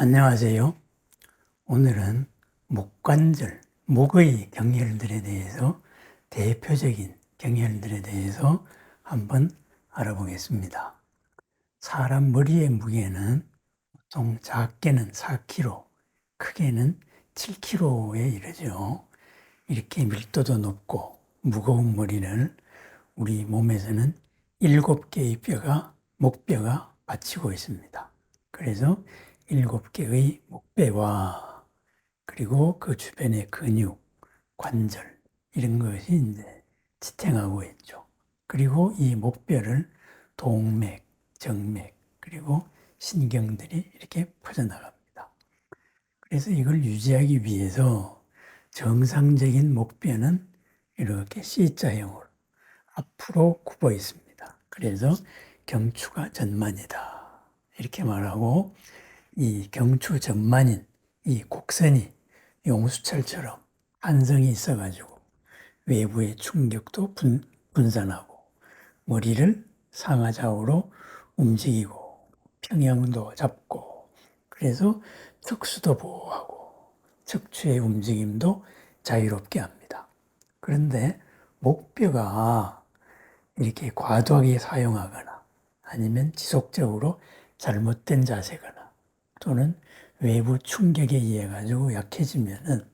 안녕하세요. 오늘은 목관절, 목의 경혈들에 대해서 대표적인 경혈들에 대해서 한번 알아보겠습니다. 사람 머리의 무게는 보통 작게는 4kg, 크게는 7kg에 이르죠. 이렇게 밀도도 높고 무거운 머리를 우리 몸에서는 7개의 뼈가, 목뼈가 받치고 있습니다. 그래서 7개의 목뼈와 그리고 그 주변의 근육, 관절 이런 것이 이제 지탱하고 있죠. 그리고 이 목뼈를 동맥, 정맥 그리고 신경들이 이렇게 퍼져나갑니다. 그래서 이걸 유지하기 위해서 정상적인 목뼈는 이렇게 C자형으로 앞으로 굽어 있습니다. 그래서 경추가 전만이다. 이렇게 말하고 이 경추 전만인 이 곡선이 용수철처럼 한성이 있어가지고 외부의 충격도 분산하고 머리를 상하좌우로 움직이고 평형도 잡고 그래서 척수도 보호하고 척추의 움직임도 자유롭게 합니다. 그런데 목뼈가 이렇게 과도하게 사용하거나 아니면 지속적으로 잘못된 자세거나 또는 외부 충격에 의해 가지고 약해지면은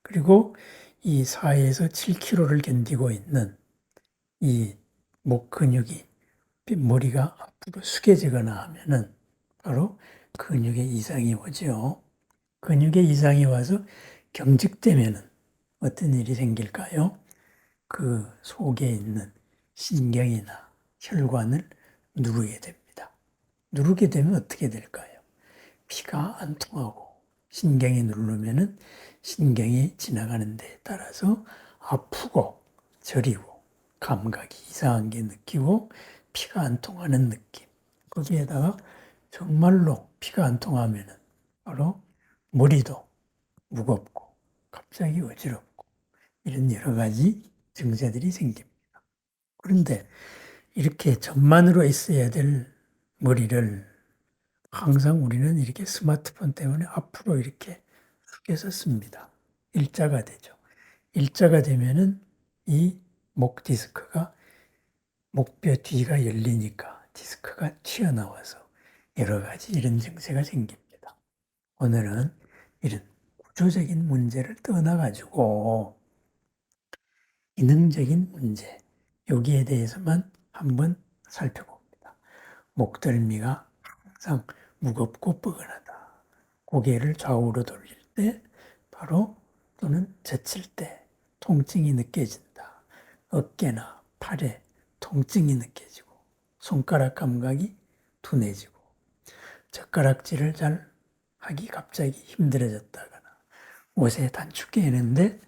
그리고 이 4에서 7kg를 견디고 있는 이 목 근육이 머리가 앞으로 숙여지거나 하면은 바로 근육에 이상이 오죠. 근육에 이상이 와서 경직되면은 어떤 일이 생길까요? 그 속에 있는 신경이나 혈관을 누르게 됩니다. 누르게 되면 어떻게 될까요? 피가 안 통하고 신경이 누르면은 신경이 지나가는 데에 따라서 아프고 저리고 감각이 이상한 게 느끼고 피가 안 통하는 느낌. 거기에다가 정말로 피가 안 통하면은 바로 머리도 무겁고 갑자기 어지럽고 이런 여러 가지 증세들이 생깁니다. 그런데 이렇게 전만으로 있어야 될 머리를 항상 우리는 이렇게 스마트폰 때문에 앞으로 이렇게 숙여서 씁니다. 일자가 되죠. 일자가 되면은 이 목 디스크가 목뼈 뒤가 열리니까 디스크가 튀어나와서 여러 가지 이런 증세가 생깁니다. 오늘은 이런 구조적인 문제를 떠나가지고 기능적인 문제, 여기에 대해서만 한번 살펴봅니다. 목덜미가 항상 무겁고 뻐근하다. 고개를 좌우로 돌릴 때 바로 또는 젖힐 때 통증이 느껴진다. 어깨나 팔에 통증이 느껴지고 손가락 감각이 둔해지고 젓가락질을 잘 하기 갑자기 힘들어졌다거나 옷에 단축이 있는데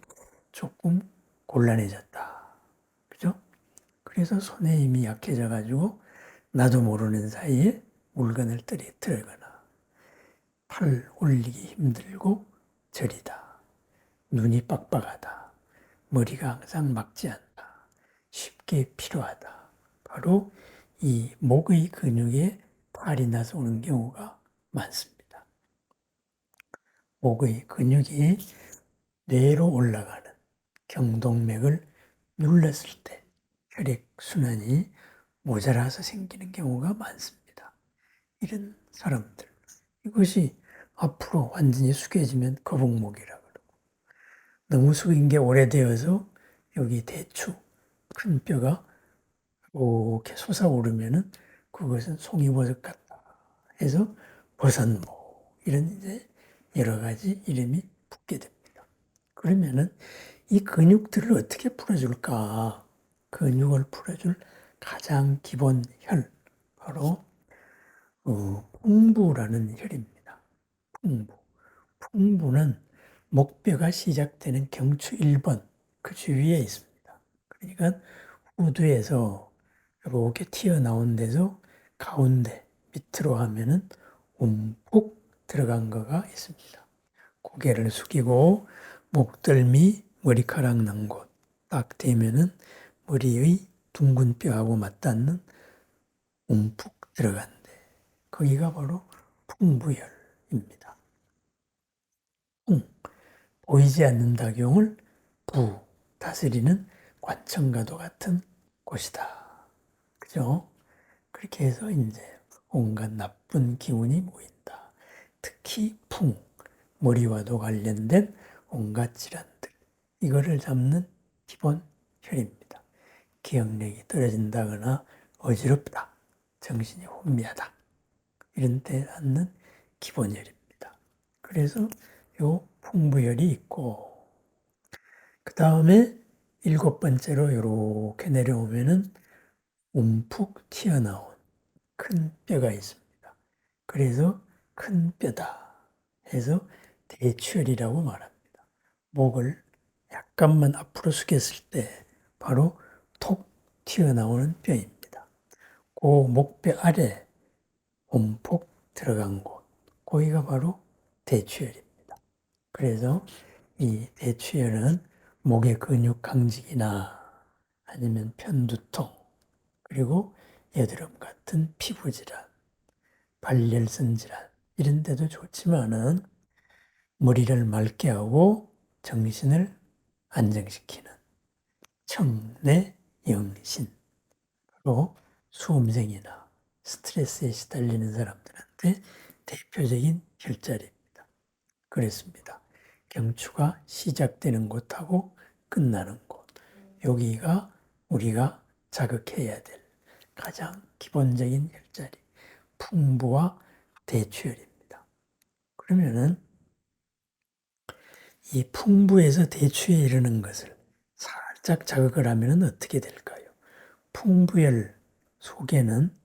조금 곤란해졌다. 그죠? 그래서 손에 힘이 약해져 가지고 나도 모르는 사이에 물건을 떨어뜨리거나 팔 올리기 힘들고 저리다. 눈이 빡빡하다. 머리가 항상 막지 않다. 쉽게 피로하다. 바로 이 목의 근육에 탈이 나서 오는 경우가 많습니다. 목의 근육이 뇌로 올라가는 경동맥을 눌렀을 때 혈액순환이 모자라서 생기는 경우가 많습니다. 이런 사람들. 이것이 앞으로 완전히 숙여지면 거북목이라 그러고 너무 숙인 게 오래되어서 여기 대추 큰 뼈가 이렇게 솟아오르면은 그것은 송이버섯 같다 해서 버섯목 이런 이제 여러 가지 이름이 붙게 됩니다. 그러면은 이 근육들을 어떻게 풀어줄까? 근육을 풀어줄 가장 기본 혈 바로 풍부라는 혈입니다. 풍부. 풍부는 목뼈가 시작되는 경추 1번 그 주위에 있습니다. 그러니까 우두에서 이렇게 튀어나온 데서 가운데 밑으로 하면은 움푹 들어간 거가 있습니다. 고개를 숙이고 목덜미 머리카락 난 곳 딱 대면은 머리의 둥근 뼈하고 맞닿는 움푹 들어간데 거기가 바로 풍부혈 풍부입니다. 풍, 보이지 않는 작용을 부, 다스리는 관청과도 같은 곳이다. 그죠? 그렇게 해서 이제 온갖 나쁜 기운이 모인다. 특히 풍, 머리와도 관련된 온갖 질환들. 이거를 잡는 기본 혈입니다. 기억력이 떨어진다거나 어지럽다, 정신이 혼미하다, 이런 때 갖는 기본 혈입니다. 그래서 요 풍부혈이 있고, 그 다음에 7번째로 이렇게 내려오면은 움푹 튀어나온 큰 뼈가 있습니다. 그래서 큰 뼈다 해서 대추혈이라고 말합니다. 목을 약간만 앞으로 숙였을 때 바로 톡 튀어나오는 뼈입니다. 그 목뼈 아래 움푹 들어간 곳, 거기가 바로 대추혈입니다. 그래서 이 대추혈은 목의 근육 강직이나 아니면 편두통, 그리고 여드름 같은 피부 질환, 발열성 질환 이런 데도 좋지만은 머리를 맑게 하고 정신을 안정시키는 청내영신으로 수험생이나 스트레스에 시달리는 사람들한테 대표적인 혈자리입니다. 그렇습니다. 경추가 시작되는 곳하고 끝나는 곳, 여기가 우리가 자극해야 될 가장 기본적인 혈자리, 풍부와 대추혈입니다. 그러면은 이 풍부에서 대추에 이르는 것을 살짝 자극을 하면 어떻게 될까요? 풍부혈 속에는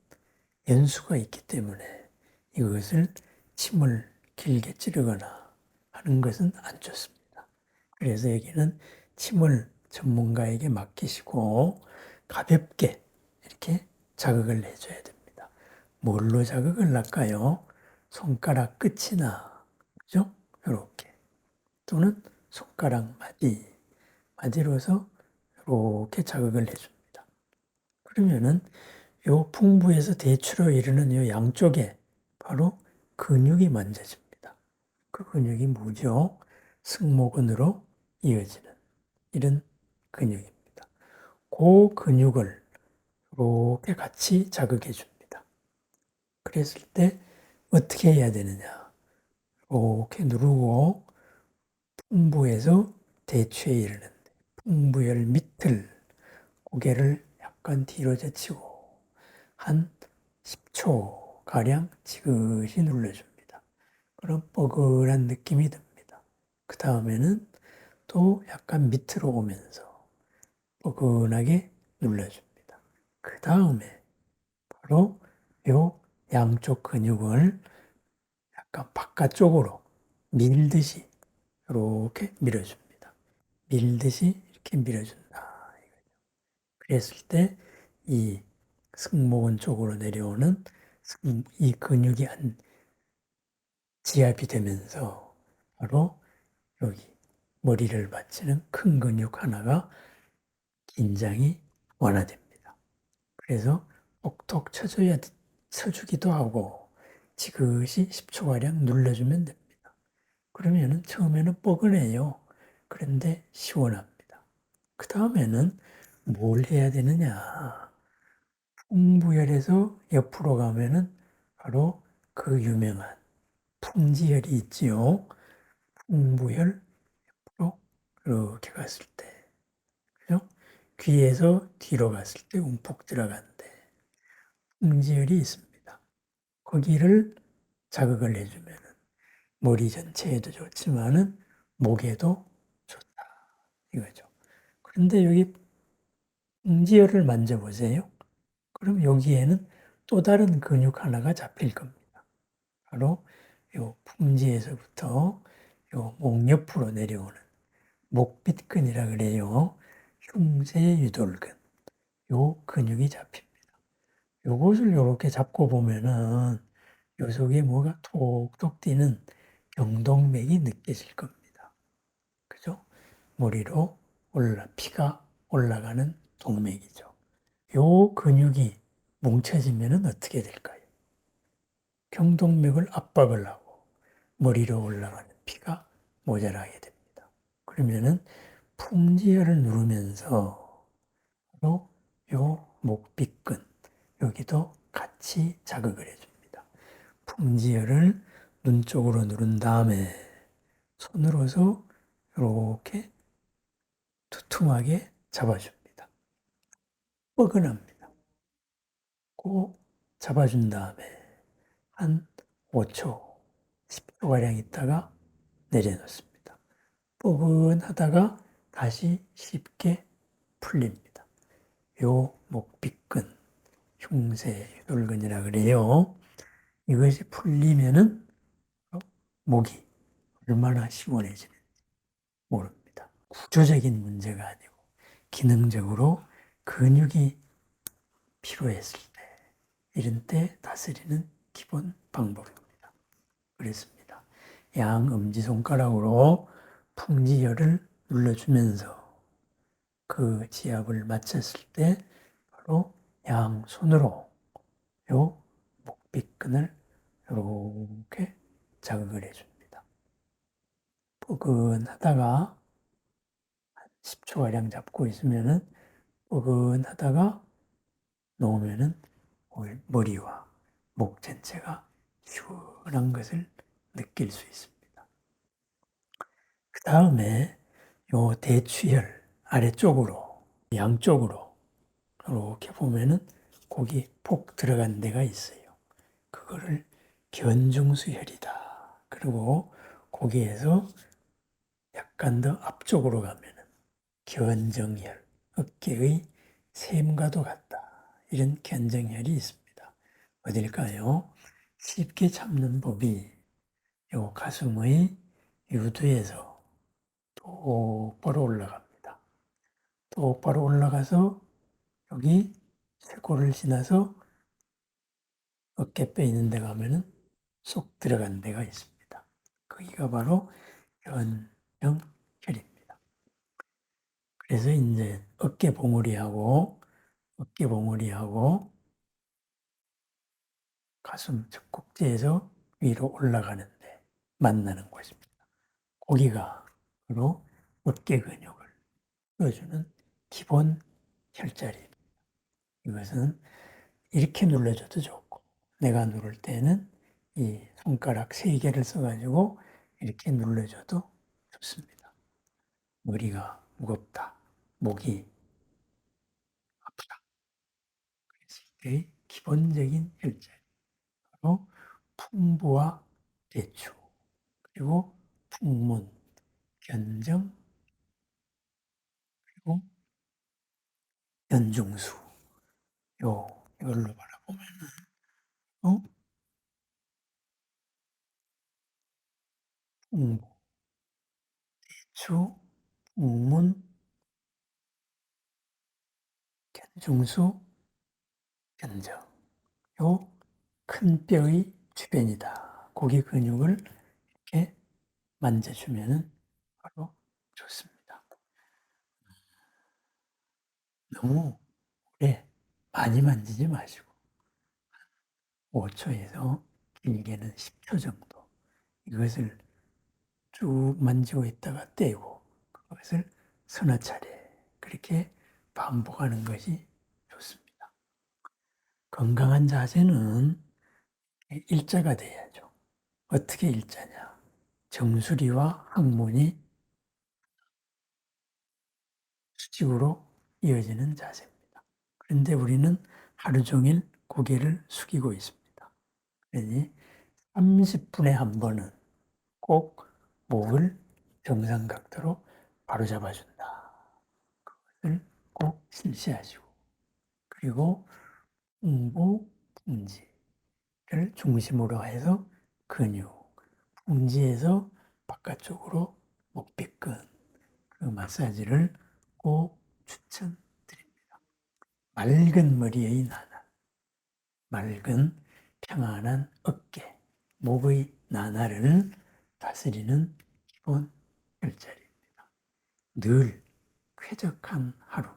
연수가 있기 때문에 이것을 침을 길게 찌르거나 하는 것은 안 좋습니다. 그래서 여기는 침을 전문가에게 맡기시고 가볍게 이렇게 자극을 해줘야 됩니다. 뭘로 자극을 할까요? 손가락 끝이나, 그죠? 이렇게. 또는 손가락 마디로서 이렇게 자극을 해줍니다. 그러면은 요 풍부에서 대추로 이르는 요 양쪽에 바로 근육이 만져집니다. 그 근육이 뭐죠? 승모근으로 이어지는 이런 근육입니다. 그 근육을 이렇게 같이 자극해 줍니다. 그랬을 때 어떻게 해야 되느냐? 이렇게 누르고 풍부에서 대추에 이르는데 풍부혈 밑을 고개를 약간 뒤로 젖히고 한 10초 가량 지그시 눌러줍니다. 그럼 뻐근한 느낌이 듭니다. 그 다음에는 또 약간 밑으로 오면서 뻐근하게 눌러줍니다. 그 다음에 바로 요 양쪽 근육을 약간 바깥쪽으로 밀듯이 이렇게 밀어줍니다. 밀듯이 이렇게 밀어준다. 그랬을 때 이 승모근 쪽으로 내려오는 이 근육이 한 지압이 되면서 바로 여기 머리를 받치는 큰 근육 하나가 긴장이 완화됩니다. 그래서 톡톡 쳐주기도 하고 지그시 10초가량 눌러주면 됩니다. 그러면은 처음에는 뻐근해요. 그런데 시원합니다. 그 다음에는 뭘 해야 되느냐? 풍부혈에서 옆으로 가면은 바로 그 유명한 풍지혈이 있지요. 풍부혈 옆으로 이렇게 갔을 때, 그죠? 귀에서 뒤로 갔을 때 움푹 들어간대. 풍지혈이 있습니다. 거기를 자극을 해주면은 머리 전체에도 좋지만은 목에도 좋다. 이거죠. 그런데 여기 풍지혈을 만져보세요. 그럼 여기에는 또 다른 근육 하나가 잡힐 겁니다. 바로 요 풍지에서부터 요 목 옆으로 내려오는 목빗근이라 그래요. 흉쇄유돌근. 요 근육이 잡힙니다. 요것을 이렇게 잡고 보면은 요 속에 뭐가 톡톡 뛰는 경동맥이 느껴질 겁니다. 그죠? 머리로 피가 올라가는 동맥이죠. 요 근육이 뭉쳐지면은 어떻게 될까요? 경동맥을 압박을 하고 머리로 올라가는 피가 모자라게 됩니다. 그러면은 풍지혈을 누르면서 요 목비근 여기도 같이 자극을 해줍니다. 풍지혈을 눈 쪽으로 누른 다음에 손으로서 이렇게 두툼하게 잡아줍니다. 뻐근합니다. 꼭 잡아준 다음에 한 5초, 10초가량 있다가 내려놓습니다. 뻐근하다가 다시 쉽게 풀립니다. 요 목비근, 흉쇄혈근이라 그래요. 이것이 풀리면은 목이 얼마나 시원해지는지 모릅니다. 구조적인 문제가 아니고 기능적으로 근육이 필요했을 때 이런 때 다스리는 기본 방법입니다. 그랬습니다. 양 엄지손가락으로 풍지혈을 눌러주면서 그 지압을 마쳤을 때 바로 양손으로 요 목비근을 이렇게 자극을 해줍니다. 뻐근하다가 10초가량 잡고 있으면은 뻐근하다가 놓으면은 머리와 목 전체가 시원한 것을 느낄 수 있습니다. 그 다음에 요 대추혈 아래쪽으로 양쪽으로 이렇게 보면은 거기 폭 들어간 데가 있어요. 그거를 견중수혈이다. 그리고 거기에서 약간 더 앞쪽으로 가면은 견정혈, 어깨의 샘과도 같다. 이런 견정혈이 있습니다. 어딜까요? 쉽게 잡는 법이 요 가슴의 유두에서 똑바로 올라갑니다. 똑바로 올라가서 여기 쇄골을 지나서 어깨뼈 있는 데 가면은 쏙 들어간 데가 있습니다. 거기가 바로 견정혈입니다. 그래서 이제 어깨 봉우리하고 가슴 젖꼭지에서 위로 올라가는데 만나는 곳입니다. 거기가 바로 어깨 근육을 풀어주는 기본 혈자리입니다. 이것은 이렇게 눌러줘도 좋고 내가 누를 때는 이 손가락 3개를 써가지고 이렇게 눌러줘도 좋습니다. 머리가 무겁다, 목이 아프다. 그랬을 때의 기본적인 혈자리 바로 풍부와 대추 그리고 풍문, 견정 그리고 연중수 이걸로 바라보면 어? 풍부, 대추, 풍문, 견중수, 견정 요 큰 뼈의 주변이다. 고기 근육을 이렇게 만져주면 바로 좋습니다. 너무 오래 많이 만지지 마시고 5초에서 길게는 10초 정도 이것을 쭉 만지고 있다가 떼고 그것을 서너 차례 그렇게 반복하는 것이 좋습니다. 건강한 자세는 일자가 돼야죠. 어떻게 일자냐? 정수리와 항문이 수직으로 이어지는 자세입니다. 그런데 우리는 하루 종일 고개를 숙이고 있습니다. 그러니 30분에 한 번은 꼭 목을 정상각도로 바로잡아준다. 그것을 꼭 실시하시고 그리고 풍부, 풍지를 중심으로 해서 근육, 풍지에서 바깥쪽으로 목비근 그 마사지를 꼭 추천드립니다. 맑은 머리의 나날, 맑은 평안한 어깨, 목의 나날을 다스리는 기본 혈자리입니다. 늘 쾌적한 하루,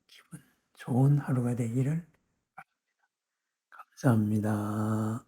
기분 좋은 하루가 되기를 바랍니다. 감사합니다.